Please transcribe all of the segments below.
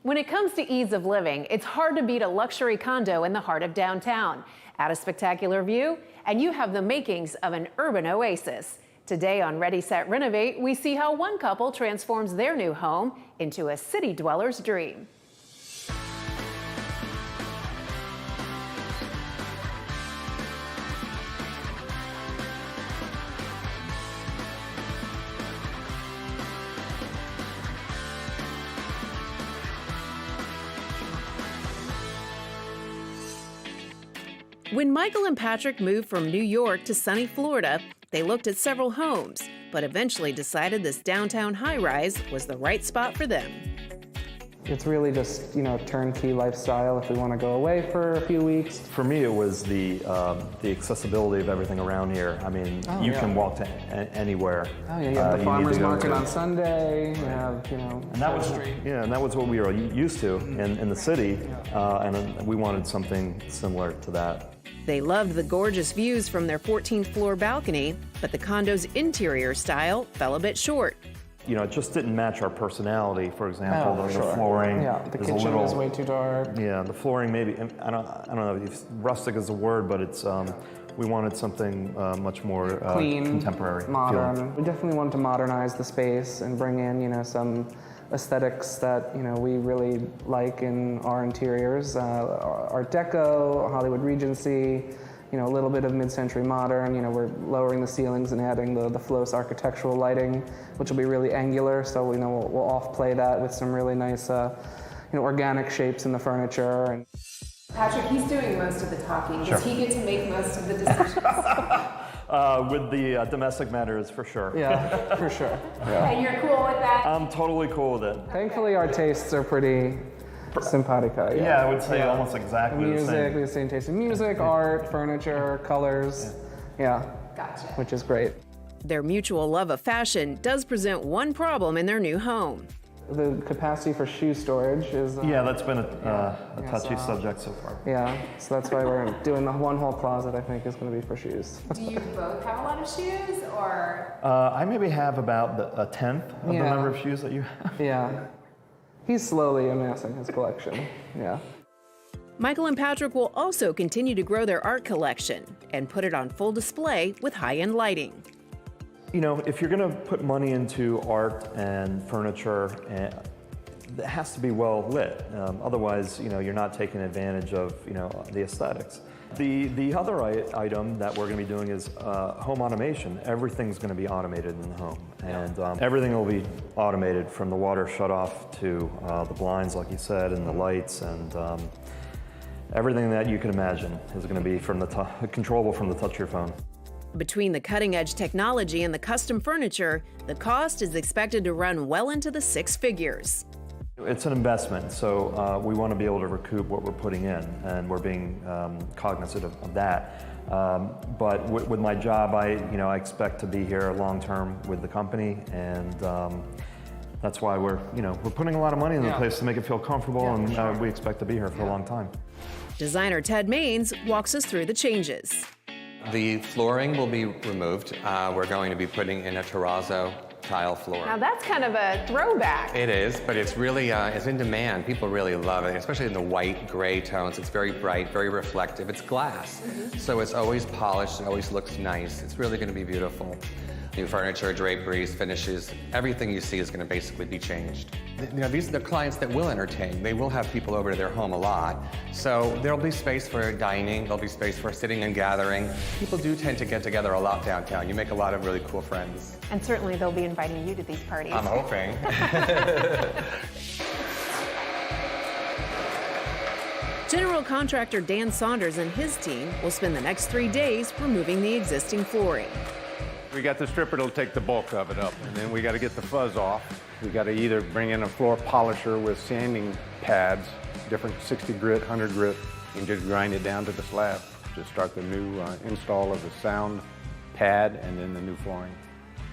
When it comes to ease of living, it's hard to beat a luxury condo in the heart of downtown. Add a spectacular view, and you have the makings of an urban oasis. Today on Ready, Set, Renovate, we see how one couple transforms their new home into a city dweller's dream. When Michael and Patrick moved from New York to sunny Florida, they looked at several homes, but eventually decided this downtown high-rise was the right spot for them. It's really just, turnkey lifestyle if we want to go away for a few weeks. For me, it was the accessibility of everything around here. I mean, you can walk to anywhere. Oh, yeah, you have the farmer's market on Sunday, you have, and that was, and that was what we were used to in the city, and we wanted something similar to that. They loved the gorgeous views from their 14th floor balcony, but the condo's interior style fell a bit short. It just didn't match our personality. For example, the flooring. Yeah, the kitchen is way too dark. Yeah, the flooring maybe, I don't know if rustic is the word, but it's, we wanted something much more clean, contemporary. Modern. Feeling. We definitely wanted to modernize the space and bring in, some aesthetics that, we really like in our interiors. Art Deco, Hollywood Regency, a little bit of mid-century modern. We're lowering the ceilings and adding the Flows architectural lighting, which will be really angular, so we'll off-play that with some really nice organic shapes in the furniture. Patrick, he's doing most of the talking. Does he get to make most of the decisions? With the domestic matters, for sure. Yeah, for sure. Yeah. And you're cool with that? I'm totally cool with it. Thankfully, our tastes are pretty simpatico. Yeah, I would say almost exactly the same. The same taste in music, art, furniture, colors. Yeah. Gotcha. Which is great. Their mutual love of fashion does present one problem in their new home. The capacity for shoe storage is... that's been a touchy subject so far. Yeah, so that's why we're doing the one whole closet, I think, is going to be for shoes. Do you both have a lot of shoes, or...? I maybe have about a tenth of the number of shoes that you have. Yeah. He's slowly amassing his collection, yeah. Michael and Patrick will also continue to grow their art collection and put it on full display with high-end lighting. If you're going to put money into art and furniture, it has to be well lit. Otherwise, you're not taking advantage of, the aesthetics. The other item that we're going to be doing is home automation. Everything's going to be automated in the home, and everything will be automated, from the water shutoff to the blinds, like you said, and the lights, and everything that you can imagine is going to be controllable from the touch of your phone. Between the cutting-edge technology and the custom furniture, the cost is expected to run well into the six figures. It's an investment, so we want to be able to recoup what we're putting in, and we're being cognizant of that. But with my job, I expect to be here long-term with the company, and that's why we're putting a lot of money in the place to make it feel comfortable, and we expect to be here for a long time. Designer Ted Maines walks us through the changes. The flooring will be removed. We're going to be putting in a terrazzo tile floor. Now that's kind of a throwback. It is, but it's really it's in demand. People really love it, especially in the white, gray tones. It's very bright, very reflective. It's glass, so it's always polished. It always looks nice. It's really going to be beautiful. New furniture, draperies, finishes, everything you see is going to basically be changed. These are the clients that will entertain. They will have people over to their home a lot. So there'll be space for dining, there'll be space for sitting and gathering. People do tend to get together a lot downtown. You make a lot of really cool friends. And certainly they'll be inviting you to these parties. I'm hoping. General contractor Dan Saunders and his team will spend the next 3 days removing the existing flooring. We got the stripper that'll take the bulk of it up, and then we got to get the fuzz off. We got to either bring in a floor polisher with sanding pads, different 60 grit, 100 grit, and just grind it down to the slab. Just start the new install of the sound pad and then the new flooring.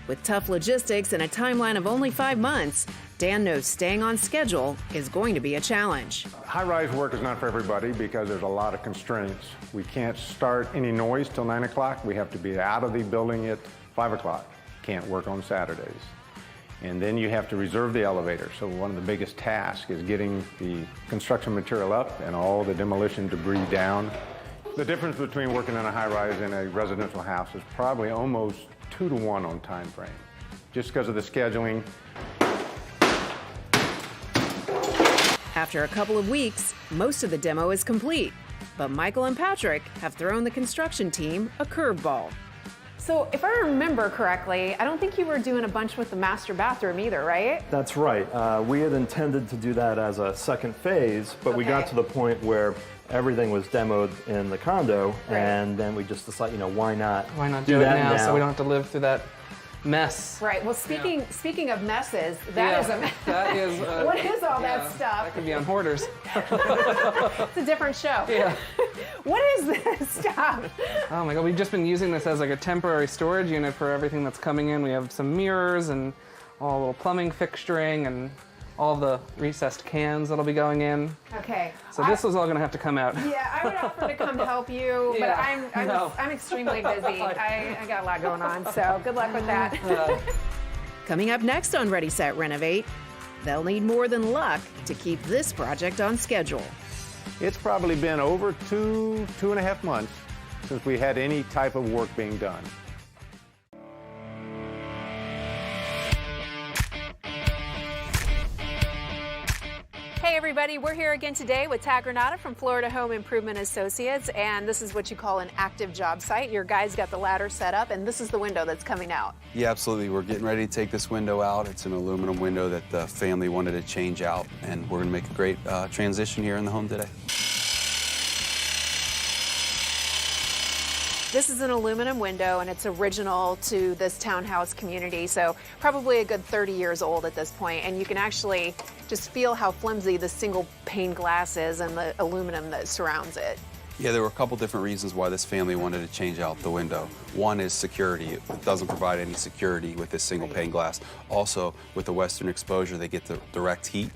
With tough logistics and a timeline of only 5 months, Dan knows staying on schedule is going to be a challenge. High-rise work is not for everybody because there's a lot of constraints. We can't start any noise till 9 o'clock. We have to be out of the building at 5 o'clock. Can't work on Saturdays. And then you have to reserve the elevator. So one of the biggest tasks is getting the construction material up and all the demolition debris down. The difference between working in a high-rise and a residential house is probably almost 2 to 1 on time frame, just because of the scheduling. After a couple of weeks, most of the demo is complete, but Michael and Patrick have thrown the construction team a curveball. So if I remember correctly, I don't think you were doing a bunch with the master bathroom either, right? That's right. We had intended to do that as a second phase, but we got to the point where everything was demoed in the condo, and then we just decided, you know, why not do that now so we don't have to live through that mess. Right. Well, speaking of messes, that is a mess. That is. What is all that stuff? That could be on Hoarders. It's a different show. Yeah. What is this stuff? Oh my God, we've just been using this as like a temporary storage unit for everything that's coming in. We have some mirrors and all little plumbing fixturing and all the recessed cans that'll be going in. Okay. So this was all going to have to come out. Yeah, I would offer to come help you, but I'm extremely busy. I got a lot going on, so good luck with that. Coming up next on Ready, Set, Renovate, they'll need more than luck to keep this project on schedule. It's probably been over 2.5 months since we had any type of work being done. Hey everybody, we're here again today with Tad Granata from Florida Home Improvement Associates, and this is what you call an active job site. Your guys got the ladder set up, and this is the window that's coming out. Yeah, absolutely. We're getting ready to take this window out. It's an aluminum window that the family wanted to change out, and we're going to make a great transition here in the home today. This is an aluminum window, and it's original to this townhouse community, so probably a good 30 years old at this point, and you can actually just feel how flimsy the single pane glass is and the aluminum that surrounds it. Yeah, there were a couple different reasons why this family wanted to change out the window. One is security. It doesn't provide any security with this single pane glass. Also, with the western exposure, they get the direct heat.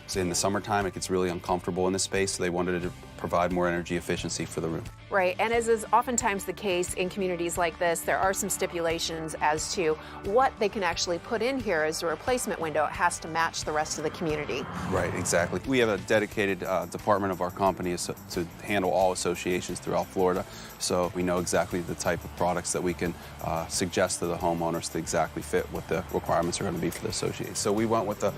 So in the summertime, it gets really uncomfortable in this space, so they wanted to provide more energy efficiency for the room. Right, and as is oftentimes the case in communities like this, there are some stipulations as to what they can actually put in here as a replacement window. It has to match the rest of the community. Right, exactly. We have a dedicated department of our company to handle all associations throughout Florida, so we know exactly the type of products that we can suggest to the homeowners to exactly fit what the requirements are going to be for the association. So we went with a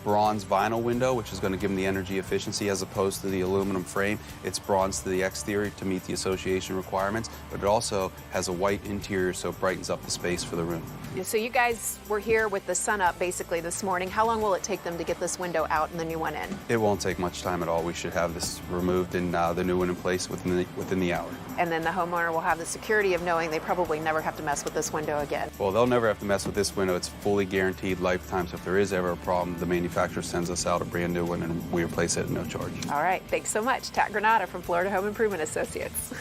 bronze vinyl window, which is going to give them the energy efficiency as opposed to the aluminum frame. It's bronze to the exterior to meet the association requirements, but it also has a white interior, so it brightens up the space for the room. So you guys were here with the sun up basically this morning. How long will it take them to get this window out and the new one in? It won't take much time at all. We should have this removed and the new one in place within the hour. And then the homeowner will have the security of knowing they probably never have to mess with this window again. Well, they'll never have to mess with this window. It's fully guaranteed lifetime, so if there is ever a problem, the manufacturer sends us out a brand new one and we replace it at no charge. All right, thanks so much. Tad Granata from Florida Home Improvement Associates.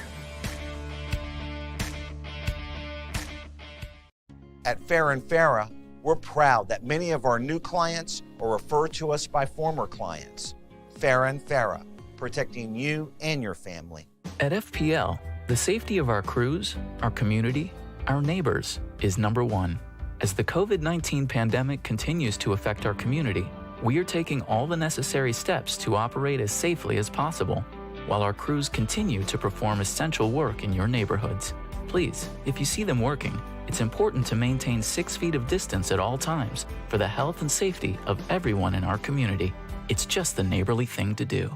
At Farah & Farah, we're proud that many of our new clients are referred to us by former clients. Farah & Farah, protecting you and your family. At FPL, the safety of our crews, our community, our neighbors is number one. As the COVID-19 pandemic continues to affect our community, we are taking all the necessary steps to operate as safely as possible, while our crews continue to perform essential work in your neighborhoods. Please, if you see them working, it's important to maintain 6 feet of distance at all times for the health and safety of everyone in our community. It's just the neighborly thing to do.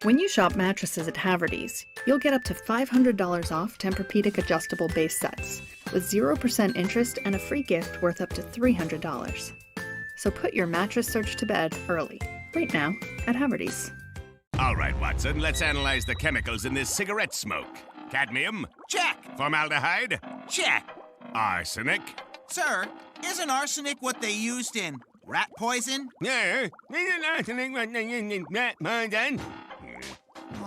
When you shop mattresses at Haverty's, you'll get up to $500 off Tempur-Pedic adjustable base sets with 0% interest and a free gift worth up to $300. So put your mattress search to bed early, right now at Haverty's. All right, Watson, let's analyze the chemicals in this cigarette smoke. Cadmium? Check. Formaldehyde? Check. Arsenic? Sir, isn't arsenic what they used in rat poison? Yeah, isn't arsenic what they used in rat poison?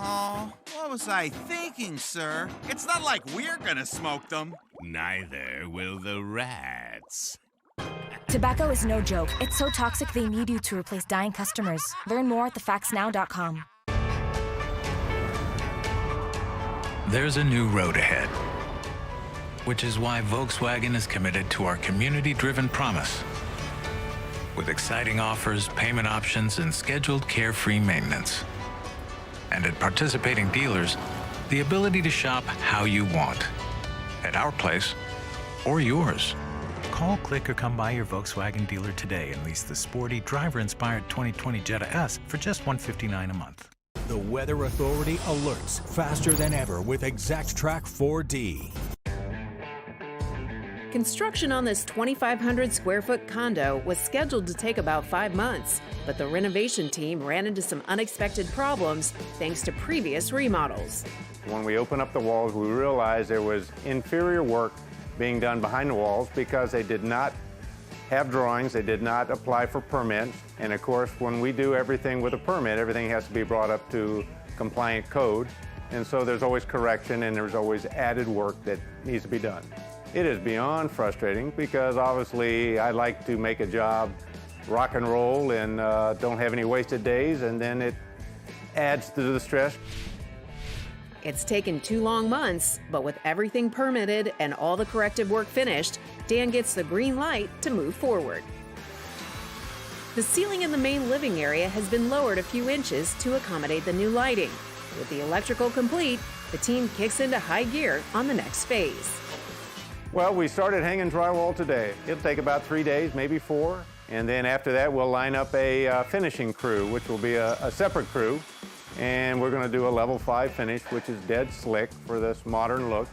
Oh, what was I thinking, sir? It's not like we're gonna smoke them. Neither will the rats. Tobacco is no joke. It's so toxic they need you to replace dying customers. Learn more at thefactsnow.com. There's a new road ahead. which is why Volkswagen is committed to our community-driven promise. With exciting offers, payment options, and scheduled carefree maintenance. And at participating dealers, the ability to shop how you want. At our place or yours. Call, click, or come by your Volkswagen dealer today and lease the sporty, driver-inspired 2020 Jetta S for just $159 a month. The Weather Authority alerts faster than ever with ExactTrack 4D. Construction on this 2,500 square foot condo was scheduled to take about 5 months, but the renovation team ran into some unexpected problems thanks to previous remodels. When we opened up the walls, we realized there was inferior work being done behind the walls because they did not have drawings, they did not apply for permits, and of course when we do everything with a permit, everything has to be brought up to compliant code, and so there's always correction and there's always added work that needs to be done. It is beyond frustrating because obviously I like to make a job rock and roll and don't have any wasted days, and then it adds to the stress. It's taken 2 long months, but with everything permitted and all the corrective work finished, Dan gets the green light to move forward. The ceiling in the main living area has been lowered a few inches to accommodate the new lighting. With the electrical complete, the team kicks into high gear on the next phase. Well, we started hanging drywall today. It'll take about 3 days, maybe 4. And then after that, we'll line up a finishing crew, which will be a separate crew. And we're going to do a level 5 finish, which is dead slick for this modern look.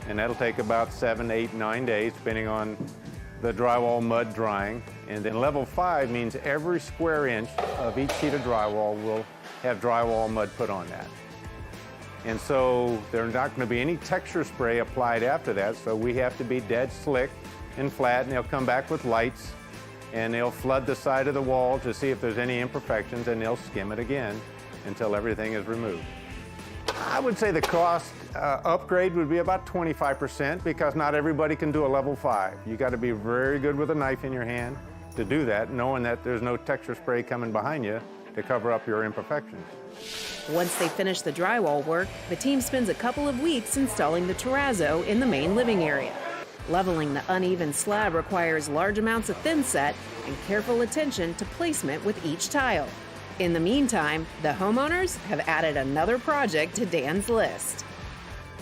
And that'll take about 7, 8, 9 days, depending on the drywall mud drying. And then level 5 means every square inch of each sheet of drywall will have drywall mud put on that. And so there's not going to be any texture spray applied after that, so we have to be dead slick and flat, and they'll come back with lights, and they'll flood the side of the wall to see if there's any imperfections, and they'll skim it again until everything is removed. I would say the cost upgrade would be about 25% because not everybody can do a level 5. You got to be very good with a knife in your hand to do that, knowing that there's no texture spray coming behind you to cover up your imperfections. Once they finish the drywall work, the team spends a couple of weeks installing the terrazzo in the main living area. Leveling the uneven slab requires large amounts of thin set and careful attention to placement with each tile. In the meantime, the homeowners have added another project to Dan's list.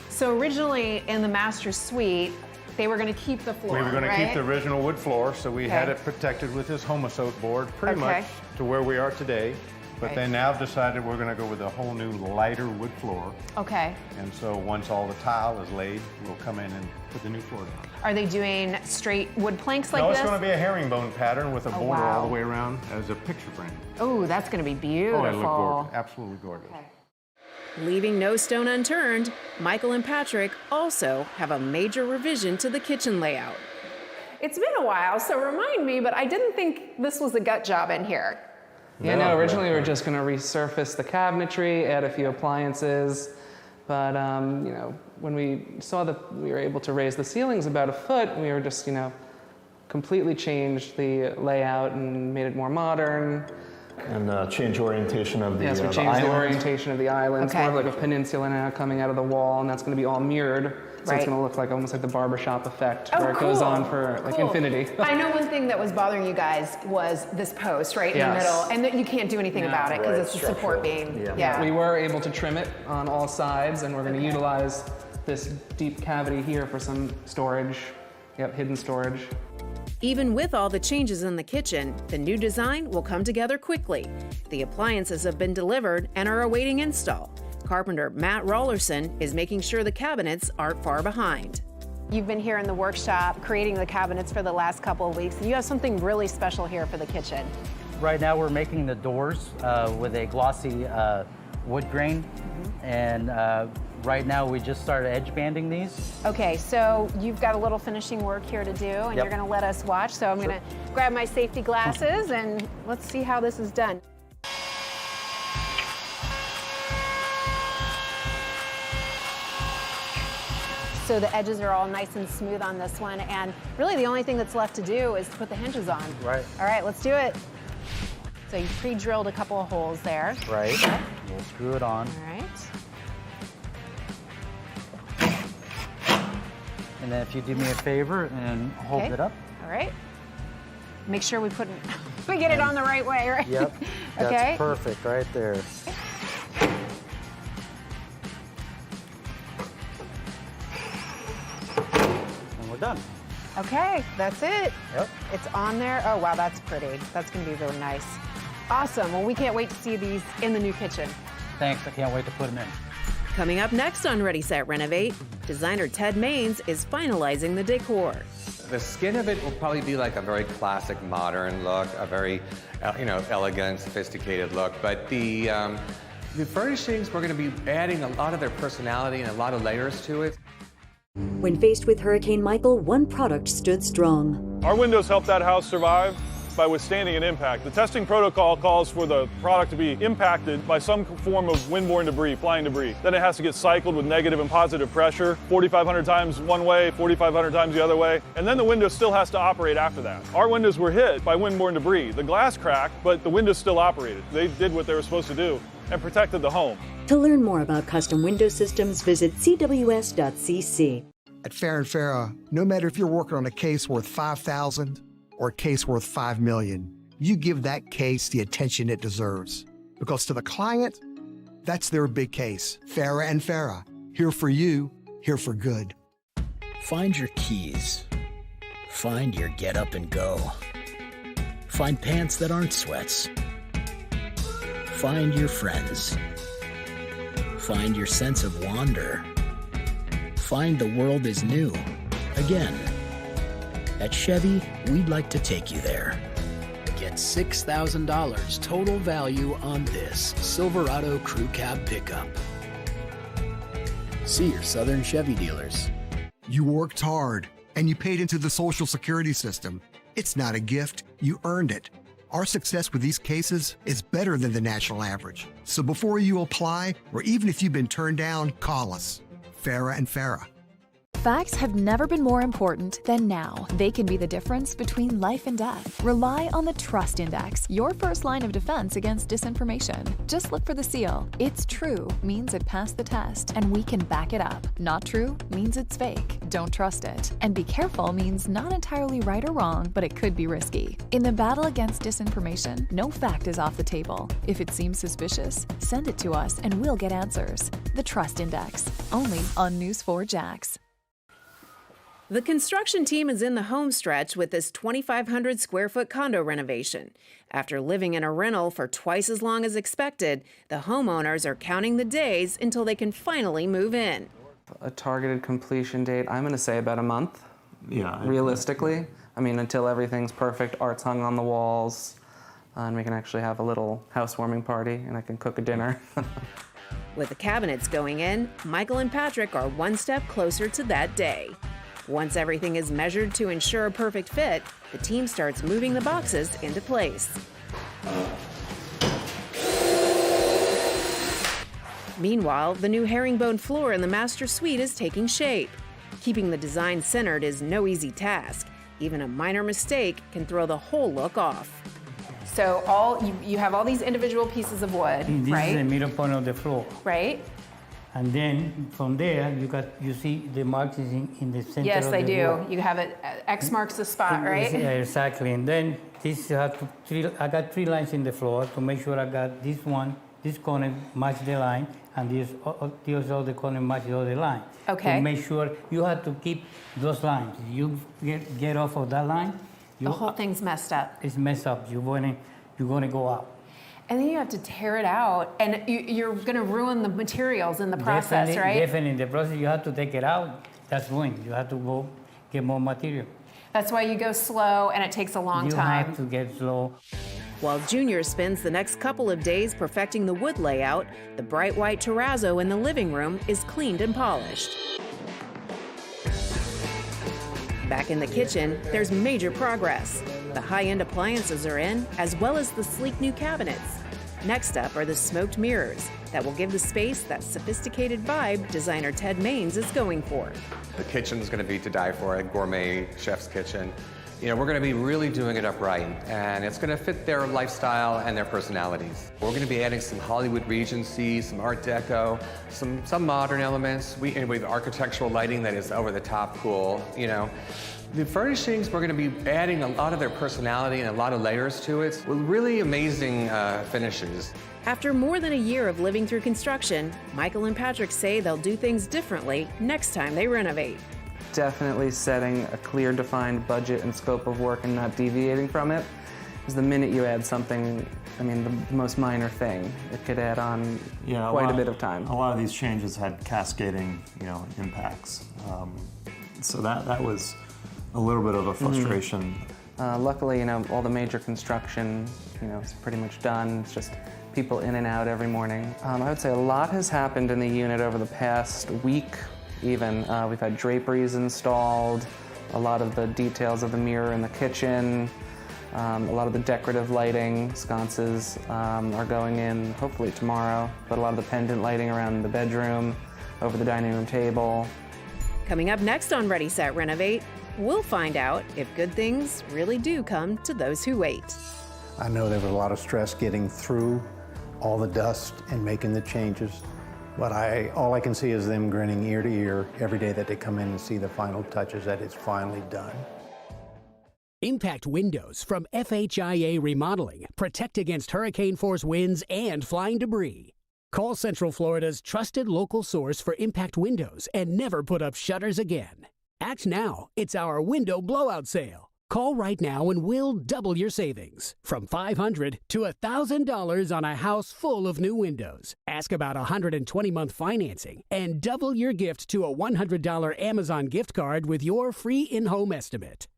So originally in the master suite, they were going to keep the floor, We were going to right? keep the original wood floor, so we had it protected with this Homosote board pretty much to where we are today. But they now decided we're going to go with a whole new lighter wood floor. Okay. And so once all the tile is laid, we'll come in and put the new floor down. Are they doing straight wood planks like this? No, it's going to be a herringbone pattern with a border all wow. the way around as a picture frame. Oh, that's going to be beautiful. Oh, it'll look gorgeous. Absolutely gorgeous. Okay. Leaving no stone unturned, Michael and Patrick also have a major revision to the kitchen layout. It's been a while, so remind me, but I didn't think this was a gut job in here. Yeah, no, originally we were just going to resurface the cabinetry, add a few appliances, but you know, when we saw that we were able to raise the ceilings about 1 foot, we were just, you know, completely changed the layout and made it more modern. And change orientation of the Yes, we the changed the island. orientation of the island. It's Okay. more of like a peninsula now coming out of the wall, and that's going to be all mirrored. So Right. it's going to look like almost like the barbershop effect, Oh, where it goes cool. on for like Cool. infinity. I know one thing that was bothering you guys was this post right in the Yes. middle, and that you can't do anything No. about it because Right, it's a support structural. beam. Yeah. We were able to trim it on all sides, and we're going to utilize this deep cavity here for some storage. Yep, hidden storage. Even with all the changes in the kitchen, the new design will come together quickly. The appliances have been delivered and are awaiting install. Carpenter Matt Rollerson is making sure the cabinets aren't far behind. You've been here in the workshop creating the cabinets for the last couple of weeks, and you have something really special here for the kitchen. Right now we're making the doors with a glossy wood grain, and right now we just started edge banding these. Okay, so you've got a little finishing work here to do, and you're going to let us watch. So I'm going to grab my safety glasses, and let's see how this is done. So the edges are all nice and smooth on this one, and really the only thing that's left to do is to put the hinges on. Right. All right, let's do it. So you pre-drilled a couple of holes there. Right. We'll screw it on. All right. And then if you do me a favor and hold Okay. it up. All right. Make sure we we get it on the right way, right? Yep. That's Okay. perfect right there. And we're done. Okay, that's it. Yep. It's on there. Oh, wow, that's pretty. That's going to be really nice. Awesome. Well, we can't wait to see these in the new kitchen. Thanks. I can't wait to put them in. Coming up next on Ready, Set, Renovate, designer Ted Maines is finalizing the decor. The skin of it will probably be like a very classic modern look, a very, elegant, sophisticated look. But the furnishings, we're going to be adding a lot of their personality and a lot of layers to it. When faced with Hurricane Michael, one product stood strong. Our windows helped that house survive by withstanding an impact. The testing protocol calls for the product to be impacted by some form of windborne debris, flying debris. Then it has to get cycled with negative and positive pressure, 4,500 times one way, 4,500 times the other way, and then the window still has to operate after that. Our windows were hit by windborne debris. The glass cracked, but the windows still operated. They did what they were supposed to do and protected the home. To learn more about custom window systems, visit cws.cc. At Farah & Farah, no matter if you're working on a case worth $5,000 or a case worth $5 million, you give that case the attention it deserves. Because to the client, that's their big case. Farah & Farah, here for you, here for good. Find your keys. Find your get up and go. Find pants that aren't sweats. Find your friends. Find your sense of wonder. Find the world is new. Again. At Chevy, we'd like to take you there. Get $6,000 total value on this Silverado Crew Cab pickup. See your Southern Chevy dealers. You worked hard and you paid into the Social Security system. It's not a gift, you earned it. Our success with these cases is better than the national average. So before you apply, or even if you've been turned down, call us. Farah & Farah. Facts have never been more important than now. They can be the difference between life and death. Rely on the Trust Index, your first line of defense against disinformation. Just look for the seal. It's true means it passed the test, and we can back it up. Not true means it's fake. Don't trust it. And be careful means not entirely right or wrong, but it could be risky. In the battle against disinformation, no fact is off the table. If it seems suspicious, send it to us and we'll get answers. The Trust Index, only on News 4 Jax. The construction team is in the home stretch with this 2,500 square foot condo renovation. After living in a rental for twice as long as expected, the homeowners are counting the days until they can finally move in. A targeted completion date, I'm going to say about a month. Yeah. Realistically. I mean, until everything's perfect, art's hung on the walls, and we can actually have a little housewarming party, and I can cook a dinner. With the cabinets going in, Michael and Patrick are one step closer to that day. Once everything is measured to ensure a perfect fit, the team starts moving the boxes into place. Meanwhile, the new herringbone floor in the master suite is taking shape. Keeping the design centered is no easy task. Even a minor mistake can throw the whole look off. So you have all these individual pieces of wood, This right? is the middle point of the floor. Right? And then from there, you see the marks is in the center. Yes, of I the do. wall. You have it, X marks the spot, right? Yeah, exactly. And then this I got 3 lines in the floor to make sure I got this one, this corner match the line, and this other corner match the other line. Okay. To make sure you have to keep those lines. You get off of that line. The whole thing's messed up. It's messed up. You're gonna go out. And then you have to tear it out, and you're going to ruin the materials in the process, right? Definitely, in the process, you have to take it out. That's ruined. You have to go get more material. That's why you go slow, and it takes a long time. You have to get slow. While Junior spends the next couple of days perfecting the wood layout, the bright white terrazzo in the living room is cleaned and polished. Back in the kitchen, there's major progress. The high-end appliances are in, as well as the sleek new cabinets. Next up are the smoked mirrors that will give the space that sophisticated vibe designer Ted Maines is going for. The kitchen is going to be to die for, a gourmet chef's kitchen. You know, we're going to be really doing it up right, and it's going to fit their lifestyle and their personalities. We're going to be adding some Hollywood Regency, some Art Deco, some modern elements. We have architectural lighting that is over the top cool, you know. The furnishings, we're going to be adding a lot of their personality and a lot of layers to it with really amazing finishes. After more than a year of living through construction, Michael and Patrick say they'll do things differently next time they renovate. Definitely setting a clear, defined budget and scope of work and not deviating from it. Because the minute you add something, I mean, the most minor thing, it could add on quite a bit of time. A lot of these changes had cascading, impacts. So that was a little bit of a frustration. Luckily, all the major construction, is pretty much done. It's just people in and out every morning. I would say a lot has happened in the unit over the past week. Even we've had draperies installed, a lot of the details of the mirror in the kitchen, a lot of the decorative lighting, sconces are going in hopefully tomorrow, but a lot of the pendant lighting around the bedroom, over the dining room table. Coming up next on Ready, Set, Renovate, we'll find out if good things really do come to those who wait. I know there was a lot of stress getting through all the dust and making the changes. But all I can see is them grinning ear to ear every day that they come in and see the final touches, that it's finally done. Impact Windows from FHIA Remodeling. Protect against hurricane force winds and flying debris. Call Central Florida's trusted local source for Impact Windows and never put up shutters again. Act now. It's our window blowout sale. Call right now and we'll double your savings. From $500 to $1,000 on a house full of new windows. Ask about 120-month financing and double your gift to a $100 Amazon gift card with your free in-home estimate.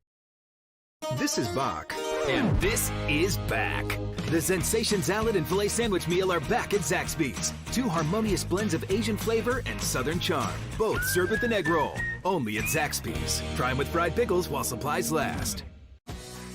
This is Bach, and this is back. The Sensation Salad and Filet Sandwich Meal are back at Zaxby's. 2 harmonious blends of Asian flavor and Southern charm, both served with an egg roll. Only at Zaxby's. Try them with fried pickles while supplies last.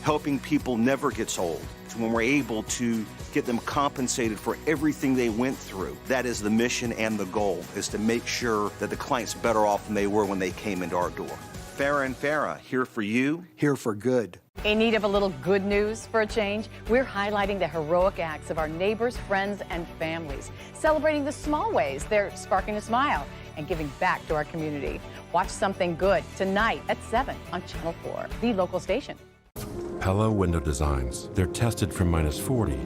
Helping people never gets old. So when we're able to get them compensated for everything they went through, that is the mission and the goal, is to make sure that the client's better off than they were when they came into our door. Farah & Farah, here for you, here for good. In need of a little good news for a change? We're highlighting the heroic acts of our neighbors, friends, and families, celebrating the small ways they're sparking a smile and giving back to our community. Watch Something Good tonight at 7 on Channel 4, the local station. Pella window designs. They're tested from -40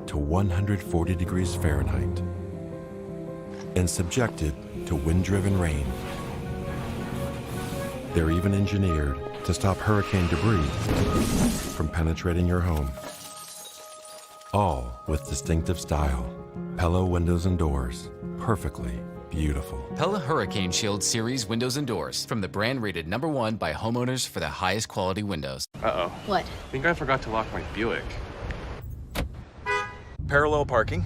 to 140 degrees Fahrenheit and subjected to wind-driven rain. They're even engineered to stop hurricane debris from penetrating your home. All with distinctive style. Pella windows and doors. Perfectly beautiful. Pella Hurricane Shield Series windows and doors from the brand rated #1 by homeowners for the highest quality windows. Uh-oh. What? I think I forgot to lock my Buick. Parallel parking.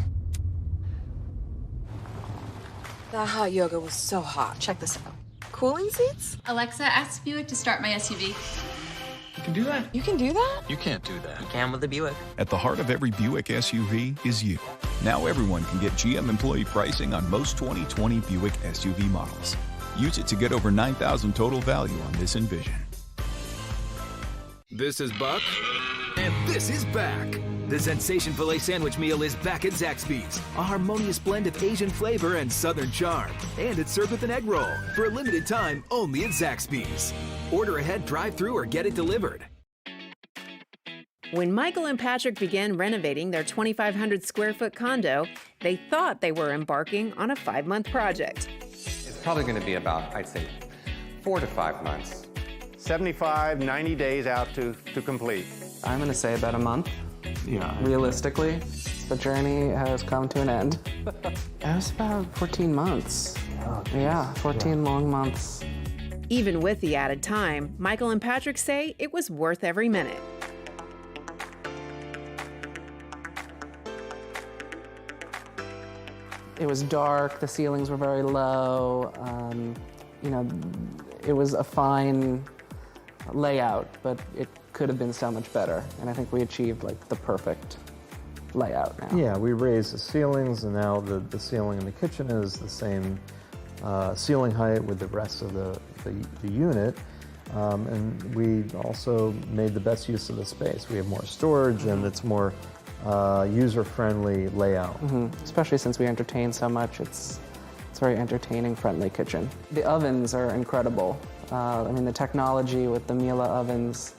That hot yoga was so hot. Check this out. Cooling seats? Alexa, ask Buick to start my SUV. You can do that? You can do that? You can't do that. You can with the Buick. At the heart of every Buick SUV is you. Now everyone can get GM employee pricing on most 2020 Buick SUV models. Use it to get over $9,000 total value on this Envision. This is Buck, and this is back. The Sensation Filet Sandwich Meal is back at Zaxby's. A harmonious blend of Asian flavor and Southern charm. And it's served with an egg roll. For a limited time, only at Zaxby's. Order ahead, drive-through, or get it delivered. When Michael and Patrick began renovating their 2,500 square foot condo, they thought they were embarking on a 5-month project. It's probably going to be about, I'd say, 4 to 5 months. 75, 90 days out to complete. I'm going to say about a month. Yeah. Realistically, the journey has come to an end. It was about 14 months. Yeah, 14 long months. Even with the added time, Michael and Patrick say it was worth every minute. It was dark, the ceilings were very low. It was a fine layout, but it could have been so much better. And I think we achieved the perfect layout now. Yeah, we raised the ceilings, and now the ceiling in the kitchen is the same ceiling height with the rest of the unit. And we also made the best use of the space. We have more storage and it's more user-friendly layout. Especially since we entertain so much, it's a very entertaining, friendly kitchen. The ovens are incredible. I mean, the technology with the Miele ovens,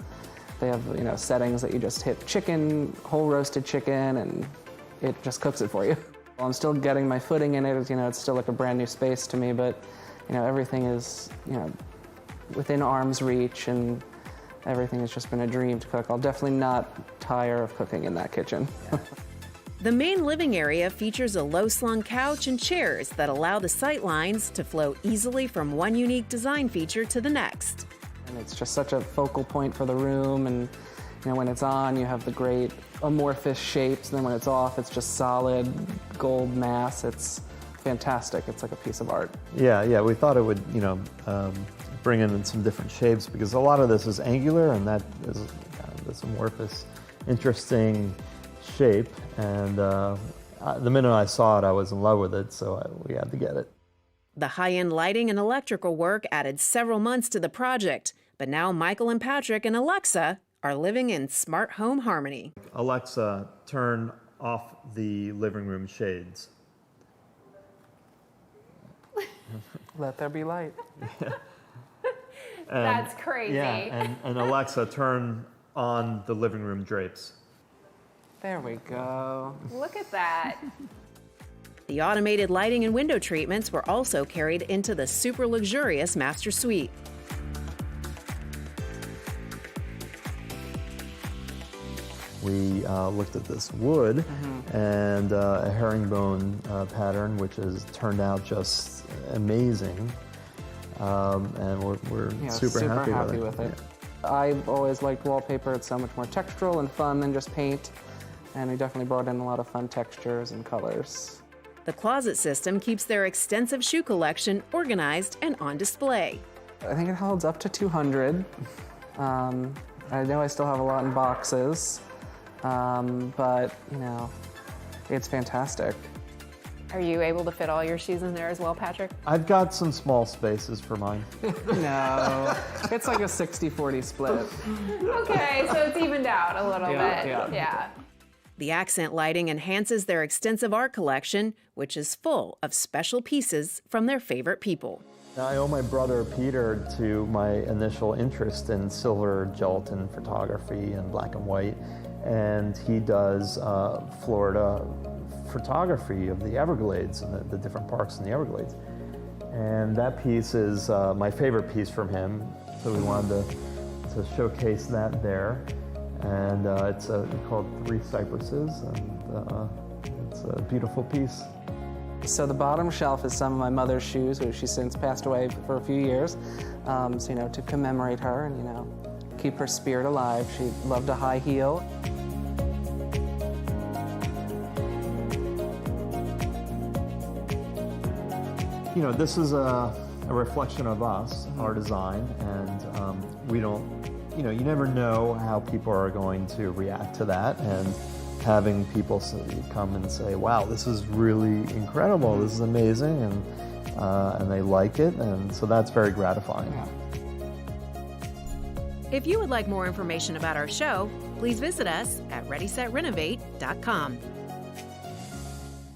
they have settings that you just hit chicken, whole roasted chicken, and it just cooks it for you. Well, I'm still getting my footing in it. It's still like a brand new space to me, but everything is within arm's reach, and everything has just been a dream to cook. I'll definitely not tire of cooking in that kitchen. The main living area features a low-slung couch and chairs that allow the sight lines to flow easily from one unique design feature to the next. And it's just such a focal point for the room, and when it's on, you have the great amorphous shapes, and then when it's off, it's just solid gold mass. It's fantastic. It's like a piece of art. Yeah, we thought it would, bring in some different shapes, because a lot of this is angular, and that is kind of this amorphous, interesting shape. And the minute I saw it, I was in love with it, so we had to get it. The high-end lighting and electrical work added several months to the project, but now Michael and Patrick and Alexa are living in smart home harmony. Alexa, turn off the living room shades. Let there be light. That's crazy. Yeah, and Alexa, turn on the living room drapes. There we go. Look at that. The automated lighting and window treatments were also carried into the super luxurious master suite. We looked at this wood and a herringbone pattern, which has turned out just amazing. And we're super happy with it. I've always liked wallpaper. It's so much more textural and fun than just paint. And we definitely brought in a lot of fun textures and colors. The closet system keeps their extensive shoe collection organized and on display. I think it holds up to 200. I know I still have a lot in boxes, but it's fantastic. Are you able to fit all your shoes in there as well, Patrick? I've got some small spaces for mine. No, it's like a 60-40 split. Okay, so it's evened out a little bit. Yeah. The accent lighting enhances their extensive art collection, which is full of special pieces from their favorite people. I owe my brother Peter to my initial interest in silver gelatin photography and black and white, and he does Florida photography of the Everglades and the different parks in the Everglades. And that piece is my favorite piece from him, so we wanted to showcase that there. And it's called Three Cypresses, and it's a beautiful piece. So the bottom shelf is some of my mother's shoes, who she's since passed away for a few years. So, to commemorate her and, keep her spirit alive. She loved a high heel. This is a reflection of us, our design, and we don't, you never know how people are going to react to that, and having people come and say, wow, this is really incredible, this is amazing, and they like it, and so that's very gratifying. If you would like more information about our show, please visit us at ReadySetRenovate.com.